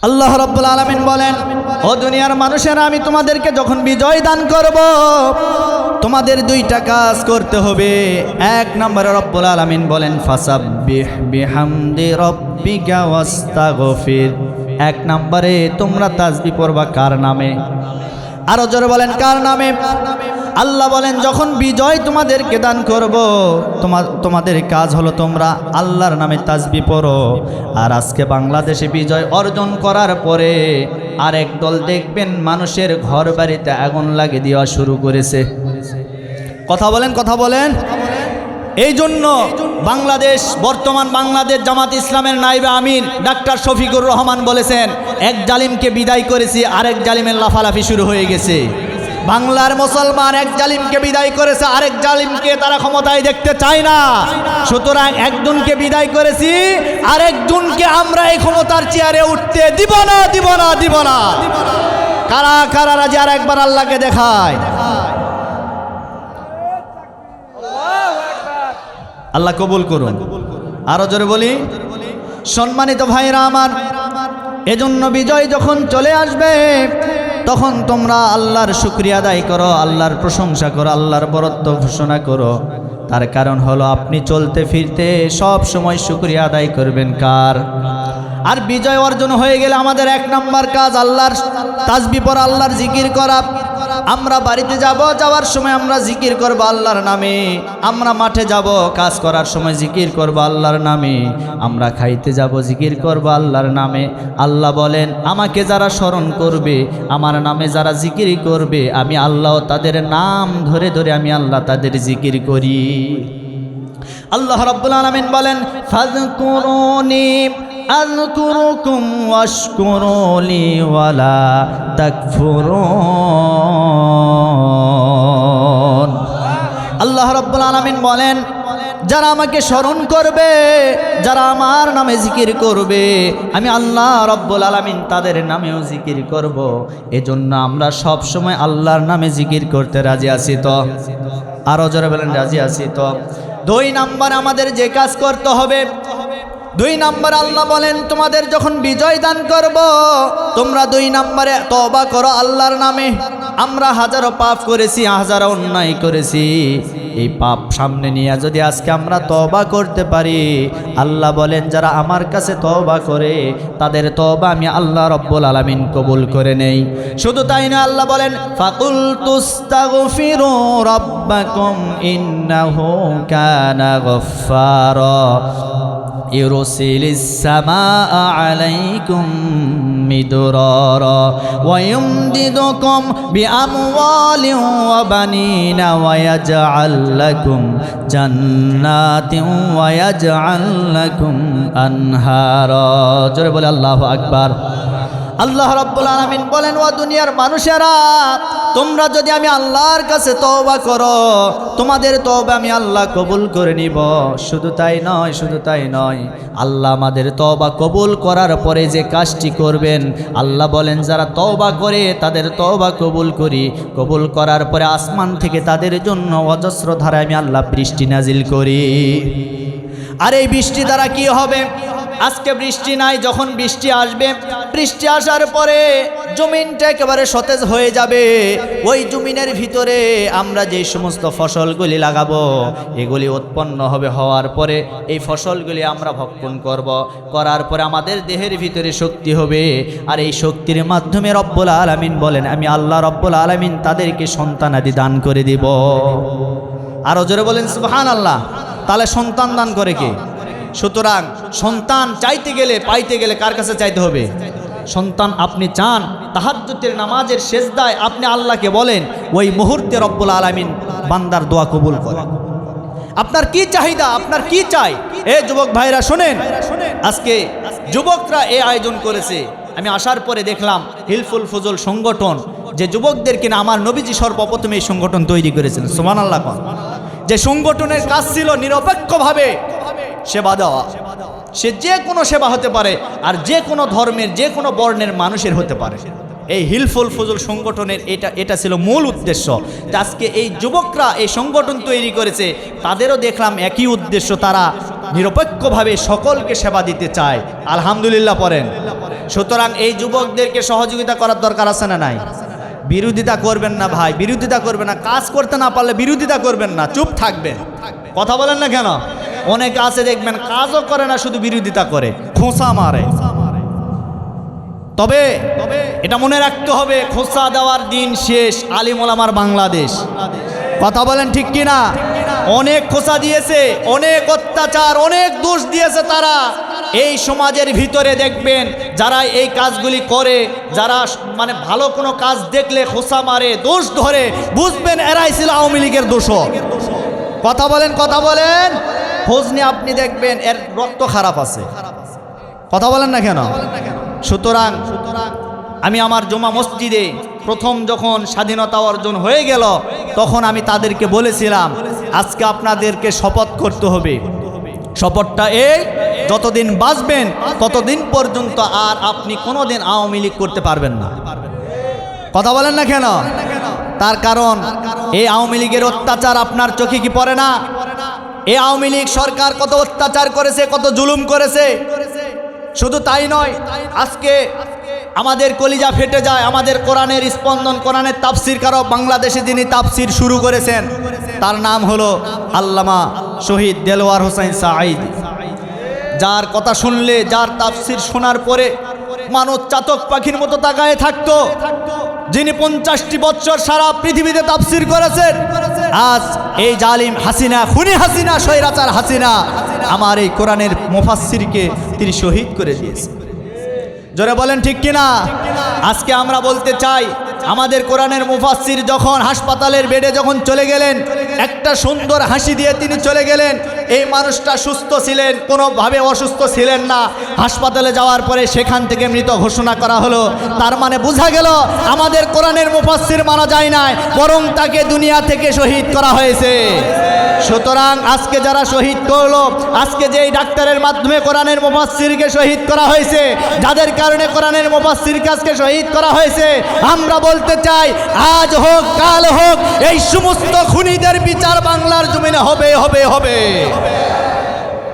আল্লাহ রাব্বুল আলামিন বলেন, ও দুনিয়ার মানুষেরা, আমি তোমাদেরকে যখন বিজয় দান করব তোমাদের দুইটা কাজ করতে হবে। এক নম্বরে রব্বুল আলামিন বলেন, ফাসাব্বিহ বিহামদি রাব্বিকা ওয়াস্তাগফির। এক নম্বরে তোমরা তাসবিহ পড়বা কার নামে? আরো জোরে বলেন, কার নামে? আল্লাহ বলেন, যখন বিজয় তোমাদেরকে দান করব তোমাদের কাজ হলো তোমরা আল্লাহর নামে তাসবিহ পড়ো। আর আজকে বাংলাদেশে বিজয় অর্জন করার পরে আরেক দল দেখবেন মানুষের ঘর বাড়িতে আগুন লাগিয়ে দেওয়া শুরু করেছে। কথা বলেন, কথা বলেন। এই জন্য বর্তমান বাংলাদেশ জামাত ইসলামের নায়েবে আমির ডাক্তার শফিকুর রহমান বলেছেন, এক জালিমকে বিদায় করেছি, আরেক জালিমের লাফালাফি শুরু হয়ে গেছে। বাংলার মুসলমান এক জালিমকে বিদায় করেছে, আরেক জালিমকে তারা ক্ষমতায় দেখতে চায় না। সুতরাং একজনকে বিদায় করেছি, আরেকজনকে আমরা এই ক্ষমতার চেয়ারে উঠতে দিব না, দিব না, দিব না। কারা কারা রাজি আর একবার আল্লাহকে দেখায়? আল্লাহ কবুল করুন। আরো জোরে বলি, সম্মানিত ভাইরা আমার, এজন্য বিজয় যখন চলে আসবে তখন তোমরা আল্লাহর শুকরিয়া আদায় করো, আল্লাহর প্রশংসা করো, আল্লাহর বরত্ব ঘোষণা করো। তার কারণ হলো আপনি চলতে ফিরতে সব সময় শুকরিয়া আদায় করবেন কার? আর বিজয় অর্জন হয়ে গেলে আমাদের এক নাম্বার কাজ আল্লাহর তাসবিহ পড়া, আল্লাহর জিকির করা। আমরা বাড়িতে যাব, যাওয়ার সময় আমরা জিকির করব আল্লাহর নামে। আমরা মাঠে যাব, কাজ করার সময় জিকির করব আল্লাহর নামে। আমরা খাইতে যাব, জিকির করব আল্লাহর নামে। আল্লাহ বলেন, আমাকে যারা স্মরণ করবে, আমার নামে যারা জিকির করবে, আমি আল্লাহ তাদের নাম ধরে ধরে আমি আল্লাহ তাদের জিকির করি। আল্লাহ রাব্বুল আলামিন বলেন, ফাযকুরুনি আযকুরুকুম ওয়াশকুরুলি ওয়ালা তাকফুরুন। আল্লাহ রাব্বুল আলামিন বলেন, যারা আমাকে স্মরণ করবে, যারা আমার নামে জিকির করবে, আমি আল্লাহ রাব্বুল আলামিন তাদের নামেও জিকির করব। এজন্য আমরা সব সময় আল্লাহর নামে জিকির করতে রাজি আছি তো? আরো জোরে বলেন, রাজি আছি তো? দুই নাম্বার আমাদের যে কাজ করতে হবে, দুই নাম্বার আল্লাহ বলেন, তোমাদের যখন বিজয় দান করব তোমরা দুই নাম্বারে তওবা করো আল্লাহর নামে। আমরা হাজারো পাপ করেছি, হাজারো অন্যায় করেছি, এই পাপ সামনে নিয়ে যদি আজকে আমরা তওবা করতে পারি, আল্লাহ বলেন যারা আমার কাছে তওবা করে তাদের তওবা আমি আল্লাহ রাব্বুল আলামিন কবুল করে নেই। শুধু তাই না, আল্লাহ বলেন, ফাকুল তুস্তাগফিরু রাব্বাকুম ইন্নাহু কানা গফফারা ইউরসিলিস সামাআ আলাইকুম মিদরারা ওয়া ইউমদিদুকুম বিআমওয়ালিন ওয়া বানিনা ওয়া ইয়াজআল লাকুম জান্নাতিন ওয়া ইয়াজআল লাকুম আনহারা। জোরে বলে আল্লাহু আকবার। আল্লাহ রাব্বুল আলামিন বলেন, ও দুনিয়ার মানুষেরা, তোমরা যদি আমি আল্লাহর কাছে তওবা করো, তোমাদের তওবা আমি আল্লাহ কবুল করে নিব। শুধু তাই নয়, শুধু তাই নয়, আল্লাহ আমাদের তওবা কবুল করার পরে যে কাজটি করবেন, আল্লাহ বলেন যারা তওবা করে তাদের তওবা কবুল করি, কবুল করার পরে আসমান থেকে তাদের জন্য অজস্র ধারায় আমি আল্লাহ বৃষ্টি নাজিল করি। আর এই বৃষ্টি দ্বারা কি হবে? আজকে বৃষ্টি নাই, যখন বৃষ্টি আসবে, বৃষ্টি আসার পরে জমিনটা একেবারে সতেজ হয়ে যাবে। ওই জমিনের ভিতরে আমরা যে সমস্ত ফসলগুলি লাগাবো এগুলি উৎপন্ন হবে, হওয়ার পরে এই ফসলগুলি আমরা ভক্ষণ করব, করার পরে আমাদের দেহের ভিতরে শক্তি হবে। আর এই শক্তির মাধ্যমে রব্বুল আলামিন বলেন, আমি আল্লাহ রব্বুল আলামিন তাদেরকে সন্তানাদি দান করে দিব। আরো জোরে বলেন সুবহানাল্লাহ। তাহলে সন্তান দান করে কে? সুতরাং সন্তান চাইতে গেলে, পাইতে গেলে কার কাছে চাইতে হবে? সন্তান আপনি চান, তাহাজ্জুদের নামাজের সেজদায় আপনি আল্লাহকে বলেন, ওই মুহূর্তে রব্বুল আলামিন বান্দার দোয়া কবুল করেন। আপনার কি চাহিদা, আপনার কি চাই? এ যুবক ভাইরা শোনেন, আজকে যুবকরা এই আয়োজন করেছে। আমি আসার পরে দেখলাম হিলফুল ফুজুল সংগঠন, যে যুবকদের কিনা আমার নবীজি সর্বপ্রথম এই সংগঠন তৈরি করেছিলেন। সুবহানাল্লাহ। যে সংগঠনের কাজ ছিল নিরপেক্ষভাবে সেবা দেওয়া। সে যে কোনো সেবা হতে পারে, আর যে কোনো ধর্মের, যে কোনো বর্ণের মানুষের হতে পারে। এই হিলফুল ফুজুল সংগঠনের এটা ছিল মূল উদ্দেশ্য। আজকে এই যুবকরা এই সংগঠন তৈরি করেছে, তাদেরও দেখলাম একই উদ্দেশ্য, তারা নিরপেক্ষভাবে সকলকে সেবা দিতে চায়। আলহামদুলিল্লাহ পড়েন। সুতরাং এই যুবকদেরকে সহযোগিতা করার দরকার আছে না নাই? বিরোধিতা করবেন না ভাই, বিরোধিতা করবেন না। কাজ করতে না পারলে বিরোধিতা করবেন না, চুপ থাকবেন। কথা বলেন না কেন? অনেকে আছে দেখবেন কাজও করে না, শুধু বিরোধিতা করে, খোঁচা মারে। তবে এটা মনে রাখতে হবে, খোঁচা দেওয়ার দিন শেষ। আলিম ওলামার বাংলাদেশ, কথা বলেন ঠিক কিনা? অনেক খোঁচা দিয়েছে, অনেক অত্যাচার, অনেক দোষ দিয়েছে তারা। এই সমাজের ভিতরে দেখবেন যারা এই কাজগুলি করে, যারা মানে ভালো কোনো কাজ দেখলে খোঁচা মারে, দোষ ধরে, বুঝবেন এরাই ছিল আওয়ামী লীগের দোষর। কথা বলেন, কথা বলেন। খোঁজ নিয়ে আপনি দেখবেন এর রক্ত খারাপ আছে। কথা বলেন না কেন? সুতরাং আমি আমার জমা মসজিদে প্রথম যখন স্বাধীনতা অর্জন হয়ে গেল, তখন আমি তাদেরকে বলেছিলাম, আজকে আপনাদেরকে শপথ করতে হবে। শপথটা এই, যতদিন বাঁচবেন ততদিন পর্যন্ত আর আপনি কোনোদিন আওয়ামী লীগ করতে পারবেন না। কথা বলেন না কেন? তার কারণ এই আওয়ামী লীগের অত্যাচার আপনার চোখে কি পড়ে না? এই আওয়ামী লীগ সরকার কত অত্যাচার করেছে, কত জুলুম করেছে। শুধু তাই নয়, আজকে আমাদের কলিজা ফেটে যায়। আমাদের কোরআনের স্পন্দন, কোরআনের তাফসির কারক বাংলাদেশে যিনি তাফসির শুরু করেছেন, তার নাম হলো আল্লামা শহীদ দেলোয়ার হোসেন সাঈদ, যার কথা শুনলে, যার তাফসির শোনার পরে মানুষ চাতক পাখির মতো তাকায় থাকতো। যিনি 50টি বছর সারা পৃথিবীতে তাফসির করেছেন, আজ এই জালিম হাসিনা, খুনি হাসিনা, স্বৈরাচার হাসিনা আমার এই কোরআনের মুফাসসিরকে তিনি শহীদ করে দিয়েছেন। জোরে বলেন ঠিক কিনা? আজকে আমরা বলতে চাই, আমাদের কোরআনের মুফাসসির যখন হাসপাতালের বেডে যখন চলে গেলেন, একটা সুন্দর হাসি দিয়ে তিনি চলে গেলেন। এই মানুষটা সুস্থ ছিলেন, কোনোভাবে অসুস্থ ছিলেন না। হাসপাতালে যাওয়ার পরে সেখান থেকে মৃত ঘোষণা করা হলো। তার মানে বোঝা গেল আমাদের কোরআনের মুফাসসির মারা যায় নাই, বরং তাকে দুনিয়া থেকে শহীদ করা হয়েছে। সুতরাং আজকে যারা শহীদ করলো, আজকে যেই ডাক্তারের মাধ্যমে কোরআনের মুফাসসিরকে শহীদ করা হয়েছে, যাদের কারণে কোরআনের মুফাসসিরকে আজকে শহীদ করা হয়েছে, আমরা বলতে চাই, আজ হোক কাল হোক, এই সমস্ত খুনিদের বিচার বাংলার জমিনে হবে, হবে, হবে।